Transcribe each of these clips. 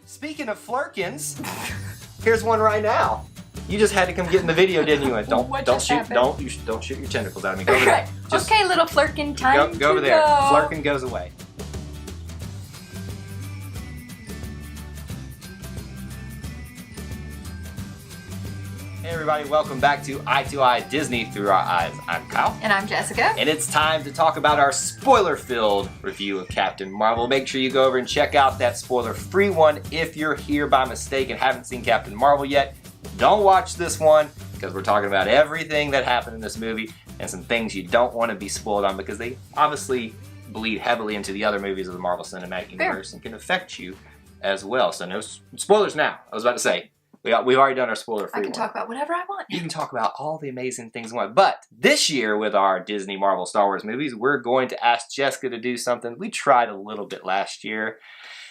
Speaking of flirkins, here's one right now. You just had to come get in the video, didn't you? And don't shoot your tentacles at me. Go over there. Just okay, little flirkin, time go over there. Flirkin goes away. Hey everybody, welcome back to Eye to Eye Disney Through Our Eyes. I'm Kyle. And I'm Jessica. And it's time to talk about our spoiler-filled review of Captain Marvel. Make sure you go over and check out that spoiler-free one if you're here by mistake and haven't seen Captain Marvel yet. Don't watch this one because we're talking about everything that happened in this movie and some things you don't want to be spoiled on because they obviously bleed heavily into the other movies of the Marvel Cinematic Universe and can affect you as well. So no spoilers now. I was about to say. We've already done our spoiler-free one. I can talk about whatever I want. You can talk about all the amazing things you want. But this year with our Disney, Marvel, Star Wars movies, we're going to ask Jessica to do something. We tried a little bit last year.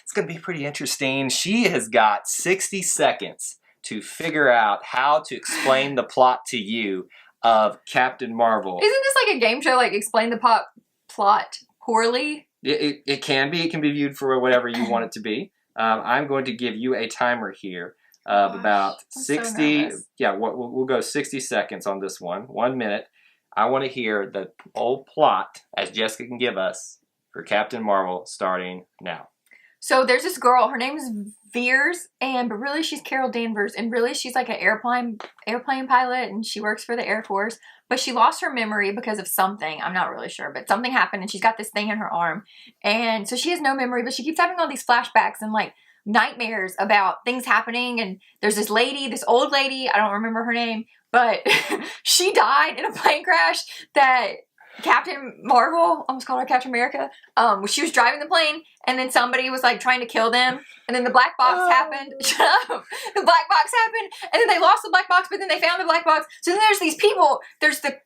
It's going to be pretty interesting. She has got 60 seconds to figure out how to explain the plot to you of Captain Marvel. Isn't this like a game show, like explain the plot poorly? It can be. It can be viewed for whatever you want it to be. I'm going to give you a timer here. Of about 60, yeah, we'll go 60 seconds on this one. 1 minute. I want to hear the whole plot, as Jessica can give us, for Captain Marvel starting now. So there's this girl, her name is Veers, but really she's Carol Danvers, and really she's like an airplane pilot, and she works for the Air Force, but she lost her memory because of something. I'm not really sure, but something happened, and she's got this thing in her arm, and so she has no memory, but she keeps having all these flashbacks and like nightmares about things happening, and there's this lady, this old lady, I don't remember her name, but she died in a plane crash that Captain Marvel, almost called her Captain America, she was driving the plane, and then somebody was like trying to kill them, and then the black box happened. Shut up. The black box happened, and then they lost the black box, but then they found the black box. So then there's these people, there's the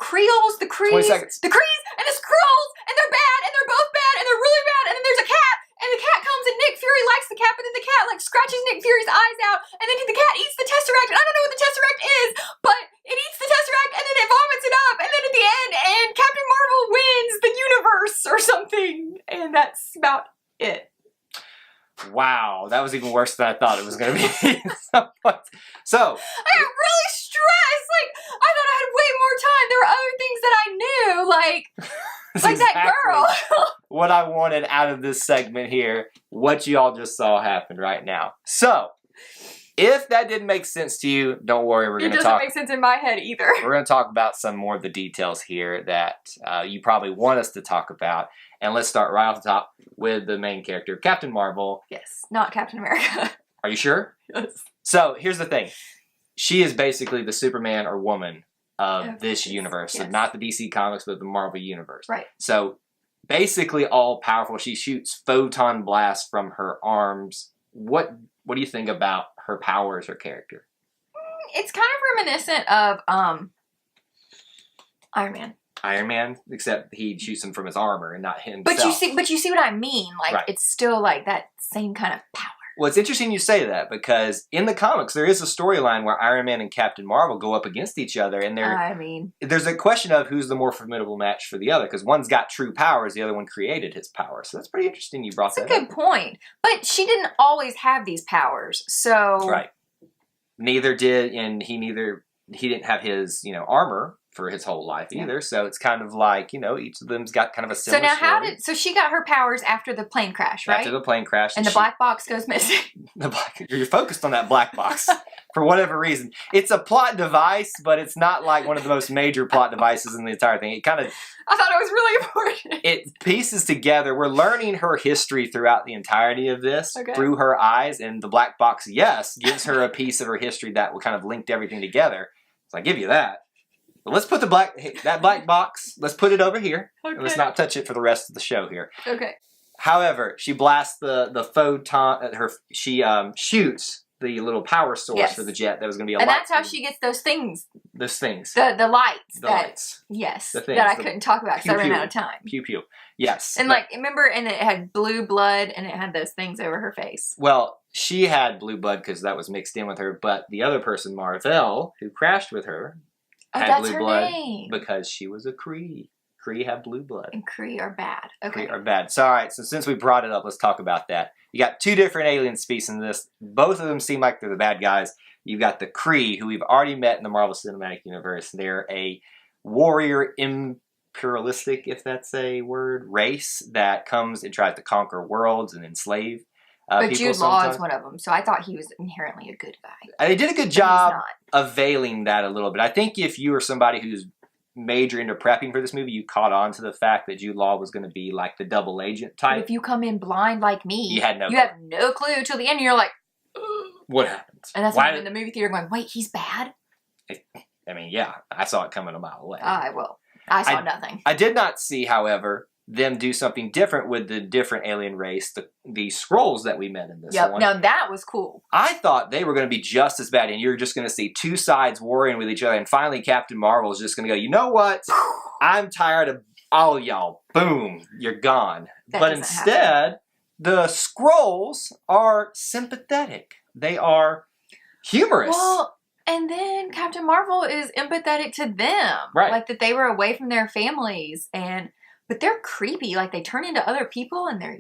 Creoles, the Crees, and the Skrulls, and they're bad, and they're both bad, and they're really bad, and then there's a cat, and the cat comes, and Nick Fury likes the cat, but then the cat like scratches Nick Fury's eyes out, and then the cat eats the Tesseract, and I don't know what the Tesseract is, but it eats the Tesseract, and then it vomits it up, and then at the end, and Captain Marvel wins the universe or something, and that's about it. Wow, that was even worse than I thought it was going to be. So I got really stressed. Like, I thought I had way more time. There were other things that I knew, like that girl. What I wanted out of this segment here, what you all just saw happen right now. So, if that didn't make sense to you, don't worry. We're going to talk. It doesn't make sense in my head either. We're going to talk about some more of the details here that you probably want us to talk about. And let's start right off the top with the main character, Captain Marvel. Yes, not Captain America. Are you sure? Yes. So, here's the thing. She is basically the Superman or woman of this universe. Yes. So not the DC Comics, but the Marvel Universe. Right. So, basically all powerful. She shoots photon blasts from her arms. What do you think about her powers, her character? It's kind of reminiscent of Iron Man. Iron Man, except he shoots them from his armor and not himself. But you see what I mean? Like, right. It's still like that same kind of power. Well, it's interesting you say that because in the comics there is a storyline where Iron Man and Captain Marvel go up against each other, and there's a question of who's the more formidable match for the other because one's got true powers, the other one created his power. So that's pretty interesting. You brought that up. That's a good point. But she didn't always have these powers, so right. Neither did, and he didn't have his armor for his whole life either. So it's kind of like, each of them's got kind of a similar story. So she got her powers after the plane crash, right? After the plane crash. And the black box goes missing. You're focused on that black box for whatever reason. It's a plot device, but it's not like one of the most major plot devices in the entire thing. I thought it was really important. It pieces together. We're learning her history throughout the entirety of this through her eyes, and the black box, gives her a piece of her history that will kind of linked everything together. So I give you that. But let's put that black box, let's put it over here. Okay. And let's not touch it for the rest of the show here. Okay. However, she blasts the photon, she shoots the little power source for the jet that was going to be a light. And that's how she gets those things. Those things. The lights. The lights. Yes. The things, that I couldn't talk about because I ran out of time. Pew pew. Yes. And remember, and it had blue blood and it had those things over her face. Well, she had blue blood because that was mixed in with her, but the other person, Marvel, who crashed with her, had blue blood because she was a Kree. Kree have blue blood. And Kree are bad. Okay. Kree are bad. So, all right. So, since we brought it up, let's talk about that. You got two different alien species in this. Both of them seem like they're the bad guys. You've got the Kree, who we've already met in the Marvel Cinematic Universe. They're a warrior imperialistic, if that's a word, race that comes and tries to conquer worlds and enslave But people Jude Law sometimes. is one of them, so I thought he was inherently a good guy. They did a good But job he's not. of veiling that a little bit. I think if you were somebody who's major into prepping for this movie, you caught on to the fact that Jude Law was going to be like the double agent But type. if you come in blind like me, You had no you have no clue till the end, and you're like, What happened? and that's Why when I'm in the movie theater going, wait, he's bad? I mean, yeah, I saw it coming a mile away. I saw nothing. I did not see, however, them do something different with the different alien race, the Skrulls that we met in this one. Now that was cool. I thought they were going to be just as bad, and you're just going to see two sides warring with each other, and finally Captain Marvel is just going to go, you know what? I'm tired of all y'all. Boom, you're gone. That But doesn't instead, the Skrulls are sympathetic. They are humorous. Well, and then Captain Marvel is empathetic to them. Right. Like that they were away from their families, but they're creepy. Like they turn into other people and they're...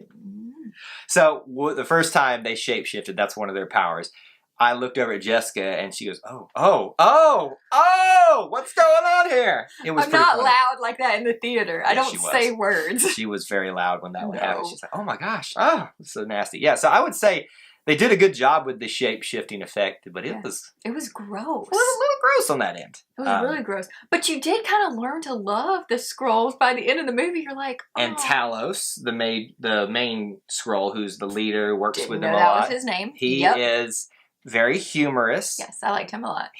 So the first time they shapeshifted, that's one of their powers. I looked over at Jessica and she goes, oh, what's going on here? It was I'm pretty not funny. loud like that in the theater. I Yeah, she don't was. say words. She was very loud when that one happened. No. She's like, oh my gosh, it's so nasty. Yeah, so I would say they did a good job with the shape-shifting effect, but it was gross. a little gross on that end. It was really gross. But you did kind of learn to love the Skrulls by the end of the movie. You're like, oh. And Talos, the main Skrull, who's the leader, works Didn't with know them a that lot. was his name. He is very humorous. Yes, I liked him a lot.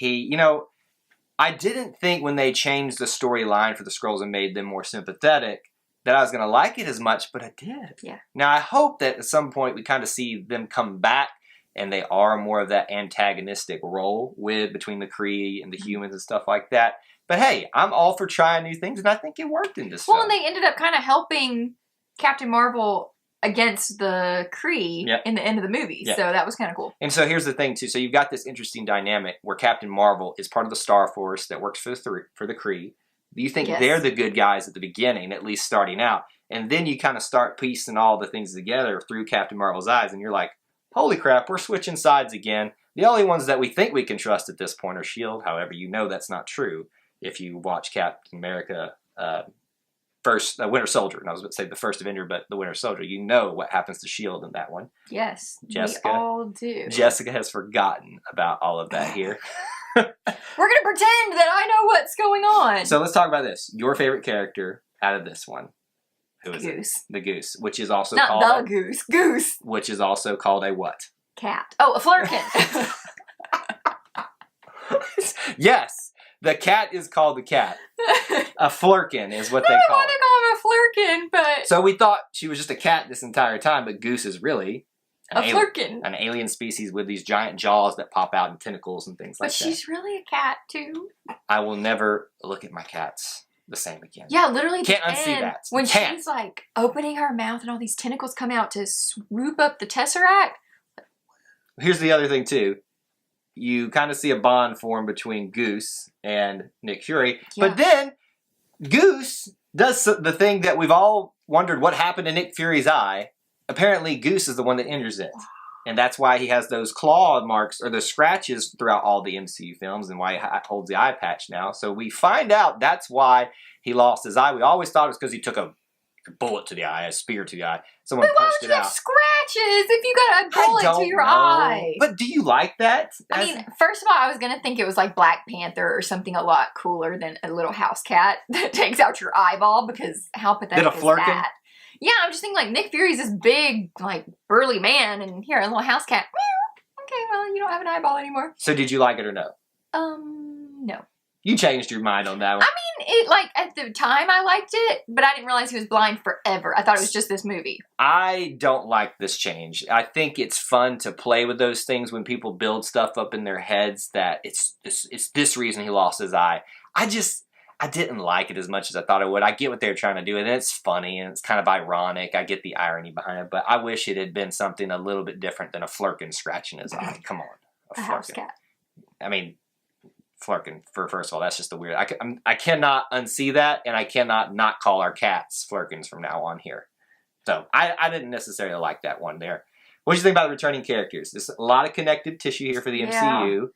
I didn't think when they changed the storyline for the Skrulls and made them more sympathetic that I was going to like it as much, but I did. Yeah. Now, I hope that at some point we kind of see them come back and they are more of that antagonistic role between the Kree and the humans and stuff like that. But hey, I'm all for trying new things, and I think it worked in this film. Well, and they ended up kind of helping Captain Marvel against the Kree in the end of the movie. Yeah. So that was kind of cool. And so here's the thing, too. So you've got this interesting dynamic where Captain Marvel is part of the Star Force that works for the Kree. You think they're the good guys at the beginning, at least starting out. And then you kind of start piecing all the things together through Captain Marvel's eyes, and you're like, holy crap, we're switching sides again. The only ones that we think we can trust at this point are S.H.I.E.L.D. However, you know that's not true if you watch Captain America Winter Soldier. And I was about to say the first Avenger, but the Winter Soldier. You know what happens to S.H.I.E.L.D. in that one. Yes, Jessica, we all do. Jessica has forgotten about all of that here. We're going to pretend that I know what's going on. So let's talk about this. Your favorite character out of this one. Who is Goose. it? The Goose, which is also Not called... the Goose. Goose. Which is also called a what? Cat. Oh, a flurkin. Yes, the cat is called the cat. A flurkin is what they I call want it. to call him a flurkin, but... So we thought she was just a cat this entire time, but Goose is really... a flurkin. An alien species with these giant jaws that pop out and tentacles and things like But that. she's really a cat, too. I will never look at my cats the same again. Yeah, literally. Can't unsee that. When Can't. she's like opening her mouth and all these tentacles come out to swoop up the Tesseract. Here's the other thing, too. You kind of see a bond form between Goose and Nick Fury. Yeah. But then, Goose does the thing that we've all wondered what happened to Nick Fury's eye. Apparently, Goose is the one that injures it. And that's why he has those claw marks, or those scratches throughout all the MCU films, and why he holds the eye patch now. So we find out that's why he lost his eye. We always thought it was because he took a bullet to the eye, a spear to the eye. Someone But why punched would it you have out. scratches if you got a I bullet don't to your know. eye? But do you like that? I mean, first of all, I was going to think it was like Black Panther or something a lot cooler than a little house cat that takes out your eyeball, because how pathetic is flurkin? that? Yeah, I'm just thinking like Nick Fury's this big, like burly man, and here, a little house cat. Meow. Okay, well, you don't have an eyeball anymore. So did you like it or no? No. You changed your mind on that one. I mean, it like at the time I liked it, but I didn't realize he was blind forever. I thought it was just this movie. I don't like this change. I think it's fun to play with those things when people build stuff up in their heads that it's this reason he lost his eye. I didn't like it as much as I thought I would. I get what they were trying to do, and it's funny, and it's kind of ironic. I get the irony behind it, but I wish it had been something a little bit different than a flurkin scratching his eye. Come on. A house cat. I mean, flurkin, first of all, that's just a weird... I cannot unsee that, and I cannot not call our cats flurkins from now on here. So, I didn't necessarily like that one there. What do you think about the returning characters? There's a lot of connective tissue here for the MCU.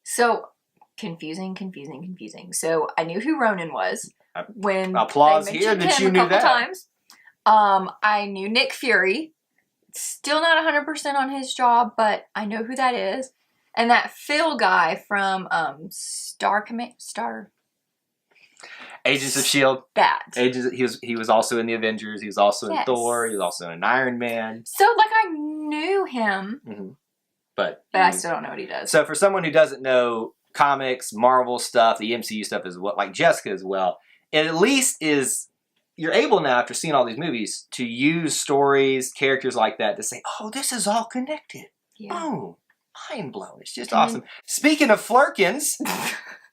So, confusing. So, I knew who Ronan was when applause they here mentioned that him you knew a couple that. times. I knew Nick Fury. Still not 100% on his job, but I know who that is. And that Phil guy from Agents of S.H.I.E.L.D. That. He was also in the Avengers. He was also in Yes. Thor. He was also in Iron Man. So, like, I knew him, But I still don't know what he does. So for someone who doesn't know comics, Marvel stuff, the MCU stuff as well, like Jessica as well, it at least is, you're able now, after seeing all these movies, to use stories, characters like that to say, oh, this is all connected. Yeah. Boom. Mind blown. It's just awesome. Speaking of flirkins,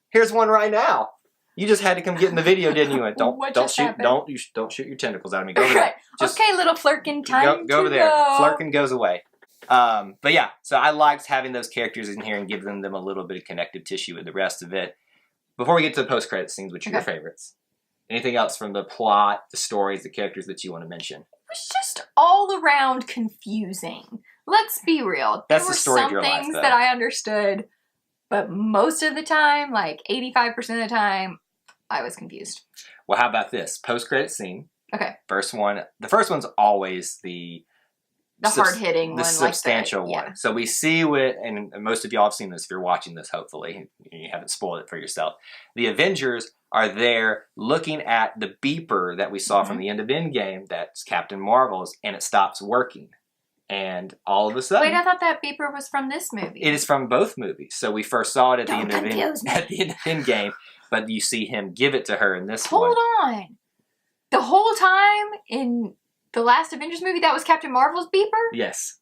here's one right now. You just had to come get in the video, didn't you? And don't shoot your tentacles at me. Go over there. Okay, little flirkin time. Go over there. Flirkin goes away. But yeah, so I liked having those characters in here and giving them a little bit of connective tissue with the rest of it. Before we get to the post-credit scenes, which are your favorites? Anything else from the plot, the stories, the characters that you want to mention? It was just all around confusing. Let's be real. That's the story of your life, though. There were some things that I understood, but most of the time, like 85% of the time, I was confused. Well, how about this? Post-credit scene. Okay. First one. The first one's always the hard-hitting one. The substantial yeah. one. So we see and most of y'all have seen this if you're watching this, hopefully. You haven't spoiled it for yourself. The Avengers are there looking at the beeper that we saw from the end of Endgame, that's Captain Marvel's, and it stops working. And all of a sudden... Wait, I thought that beeper was from this movie. It is from both movies. So we first saw it at the end of Endgame, but you see him give it to her in this one. Hold on. The whole time in the last Avengers movie, that was Captain Marvel's beeper? Yes.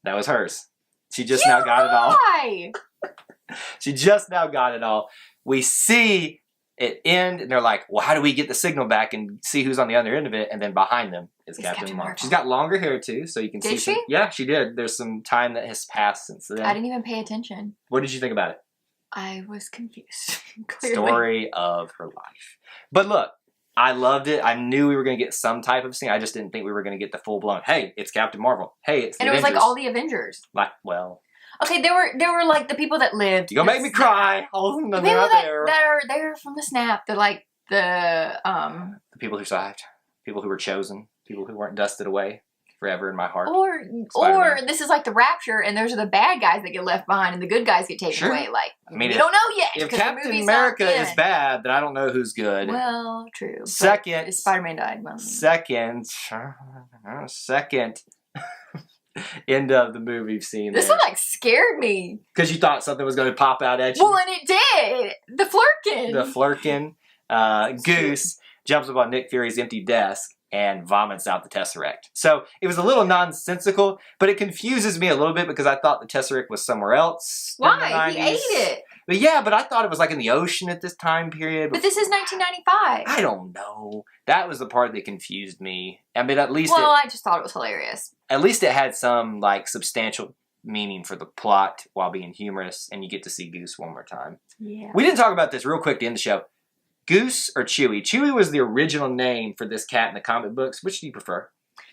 That was hers. She just now got it all. She just now got it all. We see it end, and they're like, well, how do we get the signal back and see who's on the other end of it? And then behind them is Captain Marvel. She's got longer hair, too, so you can see. Did she? Yeah, she did. There's some time that has passed since then. I didn't even pay attention. What did you think about it? I was confused. Clearly. Story of her life. But look, I loved it. I knew we were going to get some type of scene. I just didn't think we were going to get the full-blown, hey, it's Captain Marvel. Hey, it's the Avengers. And it was like all the Avengers. Well... Okay, there were like the people that lived. You're gonna make me cry. All of them, the they're people out there. that are there from the snap. They're like the people who survived, people who were chosen, people who weren't dusted away forever in my heart. Or this is like the Rapture, and those are the bad guys that get left behind, and the good guys get taken away. Like, I mean, we don't know yet. If Captain America is bad, then I don't know who's good. Well, true. Second, Spider-Man died. Second. End of the movie scene. This one like scared me. Because you thought something was going to pop out at you. Well, and it did. The flirkin. Goose jumps up on Nick Fury's empty desk and vomits out the Tesseract. So it was a little nonsensical, but it confuses me a little bit because I thought the Tesseract was somewhere else. Why? He ate it. But yeah, but I thought it was like in the ocean at this time period. But this is 1995. I don't know. That was the part that confused me. I mean, at least I just thought it was hilarious. At least it had some like substantial meaning for the plot while being humorous, and you get to see Goose one more time. Yeah. We didn't talk about this real quick to end the show. Goose or Chewie? Chewie was the original name for this cat in the comic books. Which do you prefer?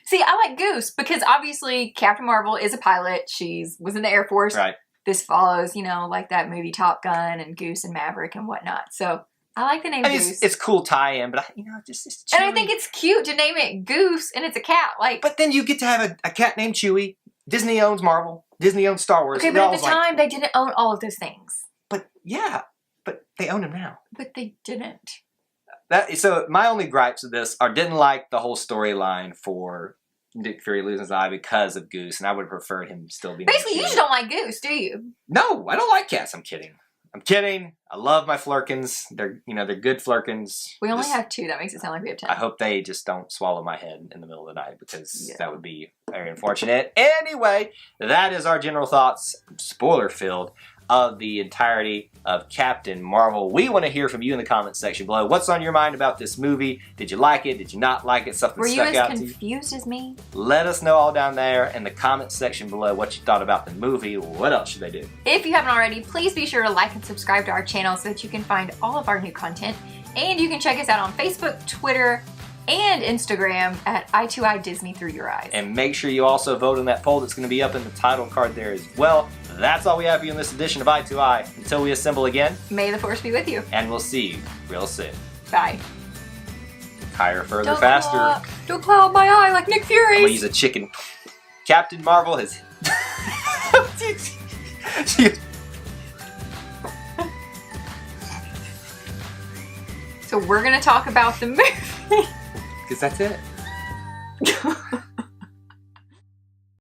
See, I like Goose because obviously Captain Marvel is a pilot. She was in the Air Force. Right. This follows, like that movie Top Gun and Goose and Maverick and whatnot. So I like the name Goose. It's cool tie-in, but it's Chewie. And I think it's cute to name it Goose and it's a cat. But then you get to have a cat named Chewie. Disney owns Marvel. Disney owns Star Wars. Okay, but at the time they didn't own all of those things. But they own them now. But they didn't. So my only gripes with this are didn't like the whole storyline for Nick Fury losing his eye because of Goose, and I would have preferred him still being. Basically, you just don't like Goose, do you? No, I don't like cats. I'm kidding. I love my flirkins. They're good flirkins. We only have 2. That makes it sound like we have 10. I hope they just don't swallow my head in the middle of the night because that would be very unfortunate. Anyway, that is our general thoughts, spoiler filled, of the entirety of Captain Marvel. We want to hear from you in the comments section below. What's on your mind about this movie? Did you like it? Did you not like it? Something stuck out to you? Were you as confused as me? Let us know all down there in the comments section below what you thought about the movie. What else should they do? If you haven't already, please be sure to like and subscribe to our channel so that you can find all of our new content. And you can check us out on Facebook, Twitter, and Instagram at I2I Disney Through Your Eyes. And make sure you also vote in that poll that's going to be up in the title card there as well. That's all we have for you in this edition of I2I. Until we assemble again. May the force be with you. And we'll see you real soon. Bye. Higher, further, faster. Don't claw out my eye like Nick Fury. I'm gonna use a chicken. Captain Marvel has. So we're gonna talk about the movie. Because that's it.